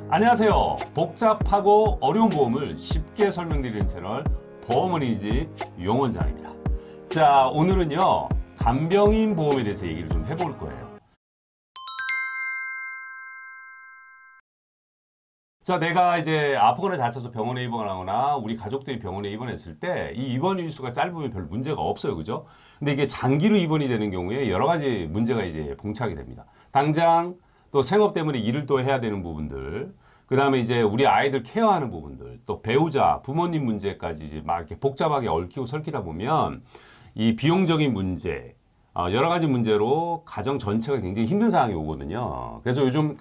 안녕하세요. 복잡하고 어려운 보험을 쉽게 설명드리는 채널 보험어린이집 용원장입니다. 자, 오늘은요 간병인 보험에 대해서 얘기를 좀 해볼 거예요. 자, 내가 이제 아프거나 다쳐서 병원에 입원하거나 우리 가족들이 병원에 입원했을 때 이 입원 일수가 짧으면 별 문제가 없어요. 그죠? 근데 이게 장기로 입원이 되는 경우에 여러 가지 문제가 이제 봉착이 됩니다. 당장 또 생업 때문에 일을 또 해야 되는 부분들, 그 다음에 이제 우리 아이들 케어하는 부분들, 또 배우자, 부모님 문제까지 이제 막 이렇게 복잡하게 얽히고 설키다 보면 이 비용적인 문제, 여러 가지 문제로 가정 전체가 굉장히 힘든 상황이 오거든요. 그래서 요즘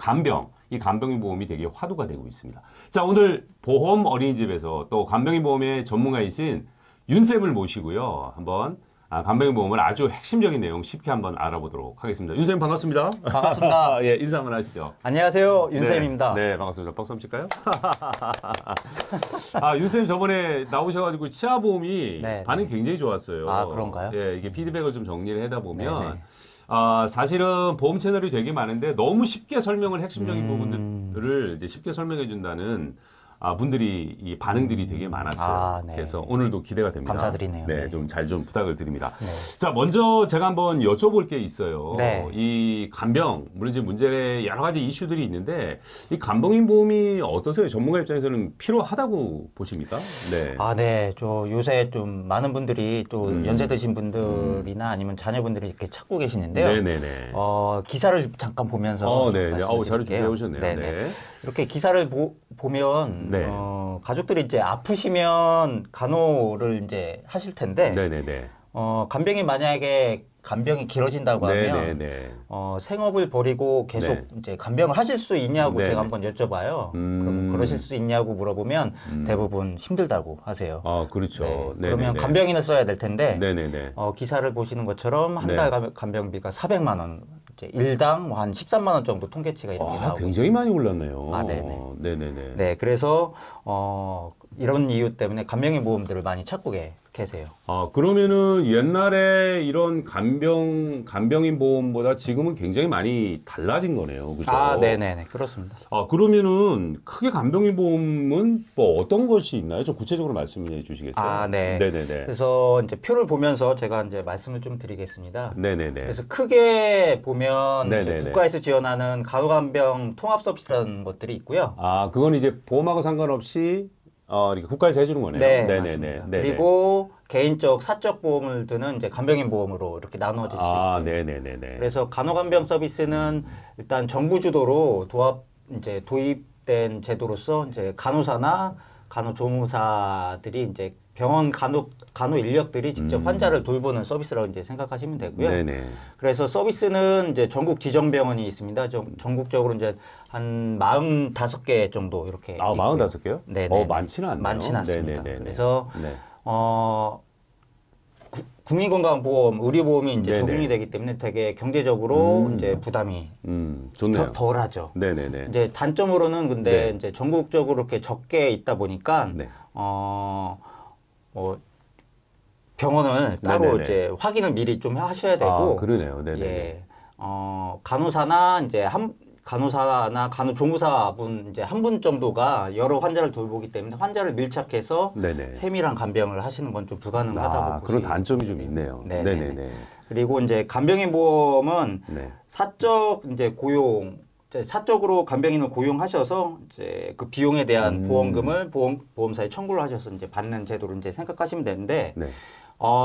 이 간병인 보험이 되게 화두가 되고 있습니다. 자, 오늘 보험 어린이집에서 또 간병인 보험의 전문가이신 윤쌤을 모시고요. 한번 간병인 보험을 아주 핵심적인 내용 쉽게 한번 알아보도록 하겠습니다. 윤쌤 반갑습니다. 반갑습니다. 예, 인사 한번 하시죠. 안녕하세요. 윤쌤입니다. 네, 반갑습니다. 박수 한번 칠까요? 윤쌤 저번에 나오셔가지고 치아보험이 네, 반응이 굉장히 좋았어요. 아, 그런가요? 예, 이게 피드백을 좀 정리를 하다 보면 네네. 사실은 보험 채널이 되게 많은데 너무 쉽게 설명을 핵심적인 부분들을 이제 쉽게 설명해 준다는 분들이 이 반응들이 되게 많았어요. 네. 그래서 오늘도 기대가 됩니다. 감사드리네요. 네, 네. 좀 잘 좀 부탁을 드립니다. 네. 자, 먼저 제가 한번 여쭤볼 게 있어요. 네. 이 간병, 물론 이제 문제 여러 가지 이슈들이 있는데 이 간병인 보험이 어떠세요? 전문가 입장에서는 필요하다고 보십니까? 네. 네. 저 요새 좀 많은 분들이 또 연세 드신 분들이나 아니면 자녀분들이 이렇게 찾고 계시는데요. 네네네. 기사를 잠깐 보면서 네네. 자료 준비해 오셨네요. 네네. 네. 이렇게 기사를 보면 네. 가족들이 이제 아프시면 간호를 이제 하실 텐데 네네네. 간병이 만약에 간병이 길어진다고 하면 네네네. 생업을 버리고 계속 네. 이제 간병을 하실 수 있냐고 네네. 제가 한번 여쭤봐요. 그럼 그러실 수 있냐고 물어보면 대부분 힘들다고 하세요. 그렇죠. 네. 그러면 간병인을 써야 될 텐데 네네네. 기사를 보시는 것처럼 한 네. 달 간병비가 400만 원, 이제 일당 한 13만 원 정도 통계치가 이렇게 나오고 굉장히 많이 올랐네요. 네네. 네네네. 네, 그래서 이런 이유 때문에 간병인 보험들을 많이 찾고 계세요. 그러면은 옛날에 이런 간병인 보험보다 지금은 굉장히 많이 달라진 거네요. 그죠? 네네네. 그렇습니다. 그러면은 크게 간병인 보험은 뭐 어떤 것이 있나요? 좀 구체적으로 말씀해 주시겠어요? 네. 네네네. 그래서 이제 표를 보면서 제가 이제 말씀을 좀 드리겠습니다. 네네네. 그래서 크게 보면 이제 네네네. 국가에서 지원하는 간호간병 통합 서비스라는 것들이 있고요. 그건 이제 보험하고 상관없이 이렇게 국가에서 해주는 거네요. 네, 네네네. 맞습니다. 네네. 그리고 개인적 사적 보험을 드는 이제 간병인 보험으로 이렇게 나눠질 수 있어요. 네네네네. 그래서 간호간병 서비스는 일단 정부 주도로 도입된 제도로서 이제 간호사나 간호조무사들이 이제 병원 간호 인력들이 직접 환자를 돌보는 서비스라고 이제 생각하시면 되고요. 네네. 그래서 서비스는 이제 전국 지정병원이 있습니다. 전국적으로 이제 한 45개 정도 이렇게. 있고요. 45개요? 네네. 많지는 않네요. 많지는 않습니다. 네네네네. 그래서 네. 국민건강보험, 의료보험이 이제 네네. 적용이 되기 때문에 되게 경제적으로 이제 부담이 좋네요. 덜하죠. 네네네. 이제 단점으로는 근데 네. 이제 전국적으로 이렇게 적게 있다 보니까 네. 병원을 따로 네네네. 이제 확인을 미리 좀 하셔야 되고. 그러네요. 네네. 예. 간호사나 이제 간호사나 간호조무사분 이제 한 분 정도가 여러 환자를 돌보기 때문에 환자를 밀착해서 네네. 세밀한 간병을 하시는 건 좀 불가능하다고 그런 보시- 단점이 좀 있네요. 네네네. 네네네. 그리고 이제 간병인 보험은 네. 사적 이제 사적으로 간병인을 고용하셔서 이제 그 비용에 대한 보험금을 보험사에 청구를 하셔서 이제 받는 제도로 이제 생각하시면 되는데 네.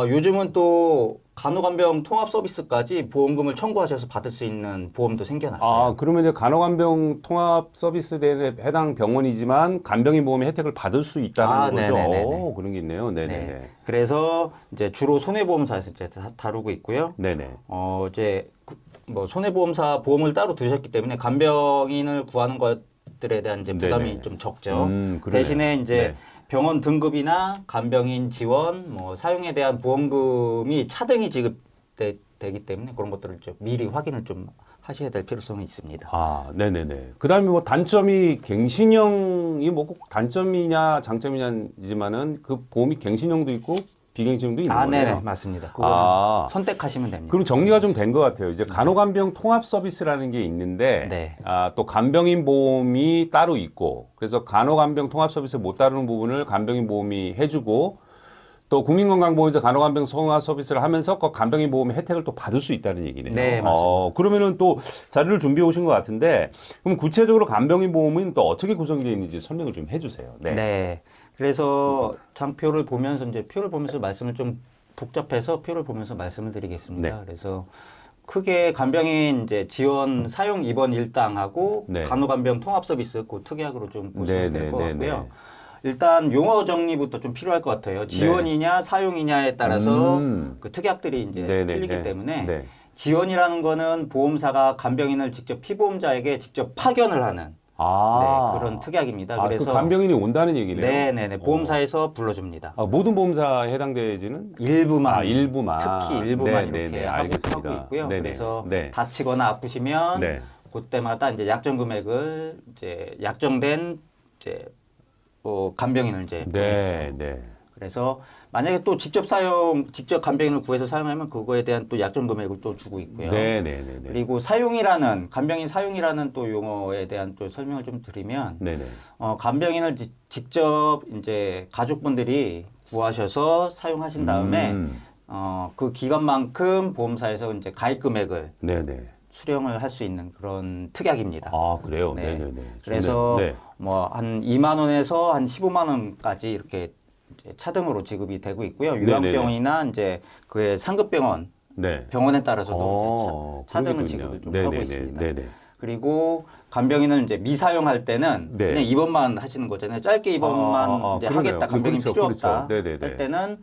요즘은 또 간호간병 통합 서비스까지 보험금을 청구하셔서 받을 수 있는 보험도 생겨났어요. 그러면 이제 간호간병 통합 서비스에 해당 병원이지만 간병인 보험의 혜택을 받을 수 있다는 거죠. 네네네네. 그런 게 있네요. 네네네. 네. 그래서 이제 주로 손해보험사에서 이제 다루고 있고요. 네네. 이제 뭐 손해보험사 보험을 따로 두셨기 때문에 간병인을 구하는 것들에 대한 이제 부담이 네네. 좀 적죠. 그러네요. 대신에 이제 네. 병원 등급이나 간병인 지원, 뭐 사용에 대한 보험금이 차등이 지급되기 때문에 그런 것들을 좀 미리 확인을 좀 하셔야 될 필요성이 있습니다. 네네네. 그 다음에 뭐 단점이 갱신형이 뭐 꼭 단점이냐 장점이냐지만은 그 보험이 갱신형도 있고 비경증도 있는 아, 거예요? 네, 맞습니다. 그거는 아. 선택하시면 됩니다. 그럼 정리가 좀 된 것 같아요. 이제 간호간병 통합 서비스라는 게 있는데, 네. 또 간병인 보험이 따로 있고, 그래서 간호간병 통합 서비스 못 다루는 부분을 간병인 보험이 해주고, 또 국민건강보험에서 간호간병 통합 서비스를 하면서 그 간병인 보험의 혜택을 또 받을 수 있다는 얘기네요. 네, 맞습니다. 그러면은 또 자료를 준비해 오신 것 같은데, 그럼 구체적으로 간병인 보험은 또 어떻게 구성되어 있는지 설명을 좀 해주세요. 네. 네. 그래서 장표를 보면서 이제 표를 보면서 말씀을 좀 복잡해서 표를 보면서 말씀을 드리겠습니다. 네. 그래서 크게 간병인 이제 지원 사용 입원 일당하고 네. 간호간병 통합 서비스 그 특약으로 좀 보시면 될 것 네, 네, 같고요. 네. 일단 용어 정리부터 좀 필요할 것 같아요. 지원이냐 사용이냐에 따라서 그 특약들이 이제 네, 네, 틀리기 네. 때문에 네. 지원이라는 거는 보험사가 간병인을 직접 피보험자에게 직접 파견을 하는 네, 그런 특약입니다. 그 간병인이 온다는 얘기네요. 네네네. 보험사에서 불러줍니다. 모든 보험사에 해당되지는? 일부만. 일부만. 특히 일부만 네, 이렇게 네, 하고 알겠습니다. 있고요. 네네. 그래서 네. 다치거나 아프시면 네. 그때마다 이제 약정 금액을 이제 약정된 이제 간병인을 이제 네, 네. 그래서 만약에 또 직접 간병인을 구해서 사용하면 그거에 대한 또 약정 금액을 또 주고 있고요. 네, 네, 네. 그리고 간병인 사용이라는 또 용어에 대한 또 설명을 좀 드리면, 네, 네. 간병인을 직접 이제 가족분들이 구하셔서 사용하신 다음에, 그 기간만큼 보험사에서 이제 가입 금액을 네, 네. 수령을 할 수 있는 그런 특약입니다. 그래요? 네. 네, 네, 네. 그래서 네. 뭐 한 2만 원에서 한 15만 원까지 이렇게 이제 차등으로 지급이 되고 있고요. 요양병원이나 이제 그의 상급병원 네. 병원에 따라서도 이제 차등을 그런 게 지급을 좀 있네요. 하고 네네네. 있습니다. 네네. 그리고 간병인을 이제 미사용할 때는 네. 그냥 입원만 하시는 거잖아요. 짧게 입원만 이제 그러네요. 하겠다. 간병인 그렇죠, 필요 그렇죠. 없다. 네네네. 할 때는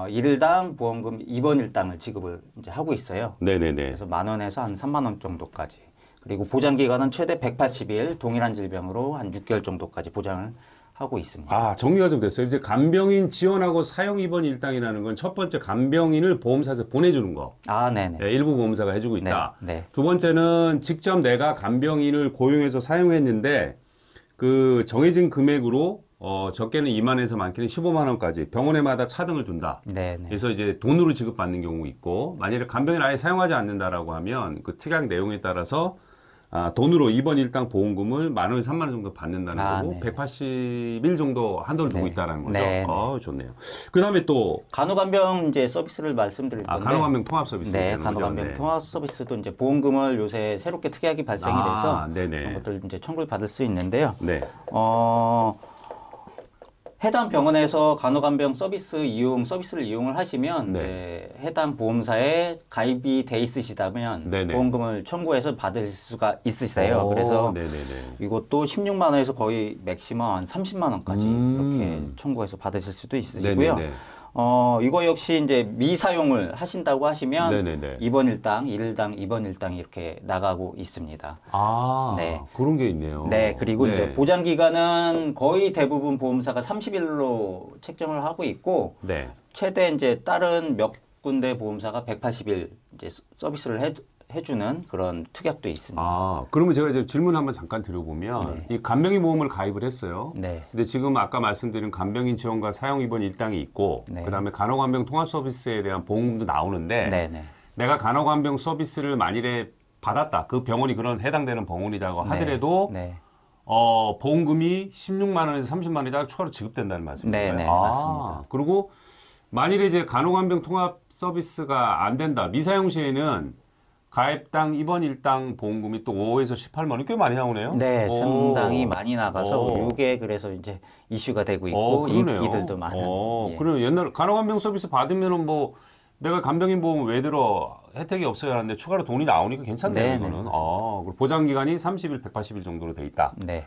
일일당 보험금 입원 일당을 지급을 이제 하고 있어요. 네네네. 그래서 10,000원에서 한 3만 원 정도까지. 그리고 보장 기간은 최대 180일, 동일한 질병으로 한 6개월 정도까지 보장을 하고 있습니다. 정리가 좀 됐어요. 이제 간병인 지원하고 사용 입원 일당이라는 건 첫 번째 간병인을 보험사에서 보내주는 거. 네네. 네, 일부 보험사가 해주고 있다. 네. 두 번째는 직접 내가 간병인을 고용해서 사용했는데 그 정해진 금액으로 적게는 2만에서 많게는 15만 원까지 병원에마다 차등을 둔다. 네네. 그래서 이제 돈으로 지급받는 경우 있고 만약에 간병인을 아예 사용하지 않는다라고 하면 그 특약 내용에 따라서 돈으로 입원 일당 보험금을 10,000원에서 30,000원 정도 받는다는 거고 네. 180일 정도 한도를 두고 네. 있다는 거죠. 네. 좋네요. 그 다음에 또 간호간병 이제 서비스를 말씀드릴 건데. 간호간병 통합 서비스. 네, 간호간병 네. 통합 서비스도 이제 보험금을 요새 새롭게 특약이 발생이 돼서 네네. 그런 것들 이제 청구를 받을 수 있는데요. 네. 해당 병원에서 간호간병 서비스를 이용을 하시면 해당 보험사에 가입이 돼 있으시다면 네네. 보험금을 청구해서 받을 수가 있으세요. 그래서 네네네. 이것도 16만 원에서 거의 맥시멈 한 30만 원까지 이렇게 청구해서 받으실 수도 있으시고요. 네네네. 이거 역시 이제 미사용을 하신다고 하시면 네네네. 입원 일당, 일일당, 입원 일당이 이렇게 나가고 있습니다. 네. 그런 게 있네요. 네, 그리고 이제 보장 기간은 거의 대부분 보험사가 30일로 책정을 하고 있고 네. 최대 이제 다른 몇 군데 보험사가 180일 이제 서비스를 해주는 그런 특약도 있습니다. 그러면 제가 이제 질문 한번 잠깐 드려보면 이 간병인 보험을 가입을 했어요. 네. 근데 지금 아까 말씀드린 간병인 지원과 사용 입원 일당이 있고 그다음에 간호간병 통합 서비스에 대한 보험금도 나오는데 내가 간호간병 서비스를 만일에 받았다. 그 병원이 그런 해당되는 병원이라고 하더라도 보험금이 16만 원에서 30만 원이다 추가로 지급된다는 말씀이에요. 네, 맞습니다. 그리고 만일에 이제 간호간병 통합 서비스가 안 된다. 미사용 시에는 가입당 입원 일당 보험금이 또 5에서 18만 원 꽤 많이 나오네요. 네, 상당히 많이 나가서 이게 그래서 이제 이슈가 되고 있고 인기들도 많은. 그래요. 옛날 간호간병 서비스 받으면은 뭐 내가 간병인 보험 왜 들어 혜택이 없어야 하는데 추가로 돈이 나오니까 괜찮네요. 이거는. 그리고 보장 기간이 30일, 180일 정도로 돼 있다. 네.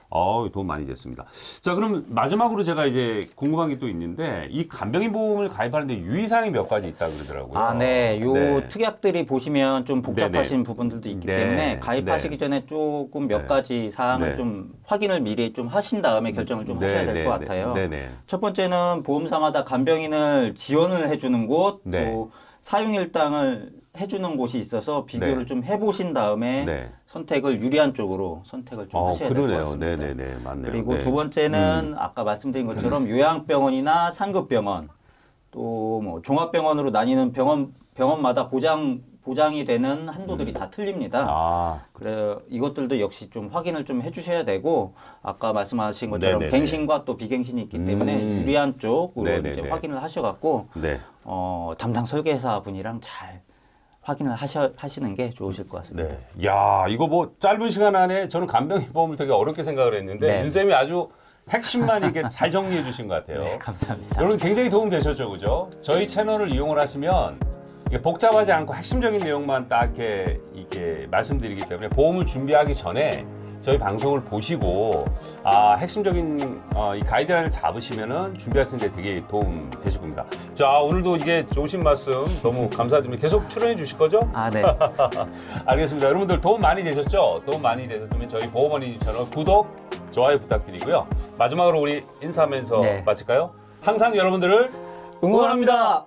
돈 많이 됐습니다. 자, 그럼 마지막으로 제가 이제 궁금한 게 또 있는데 이 간병인 보험을 가입하는데 유의사항이 몇 가지 있다 그러더라고요. 네. 특약들이 보시면 좀 복잡하신 부분들도 있기 때문에 가입하시기 전에 조금 몇 가지 사항을 좀 확인을 미리 좀 하신 다음에 결정을 좀 하셔야 될 것 같아요. 첫 번째는 보험사마다 간병인을 지원을 해주는 곳, 또 사용일당을 해주는 곳이 있어서 비교를 좀 해보신 다음에 선택을 유리한 쪽으로 선택을 좀 하셔야 될 것 같습니다. 맞네요. 그리고 두 번째는 아까 말씀드린 것처럼 요양병원이나 상급병원 또 뭐 종합병원으로 나뉘는 병원마다 보장이 되는 한도들이 다 틀립니다. 아, 그래 이것들도 역시 좀 확인을 좀 해주셔야 되고 아까 말씀하신 것처럼 네네네. 갱신과 또 비갱신이 있기 때문에 유리한 쪽으로 네네네. 이제 확인을 하셔갖고 네. 담당 설계사 분이랑 잘 확인을 하시는 게 좋으실 것 같습니다. 네. 야, 이거 뭐 짧은 시간 안에 저는 간병인보험을 되게 어렵게 생각을 했는데 네. 윤쌤이 아주 핵심만 이렇게 잘 정리해 주신 것 같아요. 네, 감사합니다. 여러분 굉장히 도움 되셨죠, 그죠? 저희 채널을 이용을 하시면 이게 복잡하지 않고 핵심적인 내용만 딱 이렇게 말씀드리기 때문에 보험을 준비하기 전에 저희 방송을 보시고 핵심적인 이 가이드라인을 잡으시면은 준비하시는 데 되게 도움 되실 겁니다. 자, 오늘도 이게 좋으신 말씀 너무 감사드립니다. 계속 출연해 주실 거죠? 아, 네. 알겠습니다. 여러분들 도움 많이 되셨죠? 도움 많이 되셨으면 저희 보험원인 채널 구독, 좋아요 부탁드리고요. 마지막으로 우리 인사하면서 네. 마칠까요? 항상 여러분들을 응원합니다.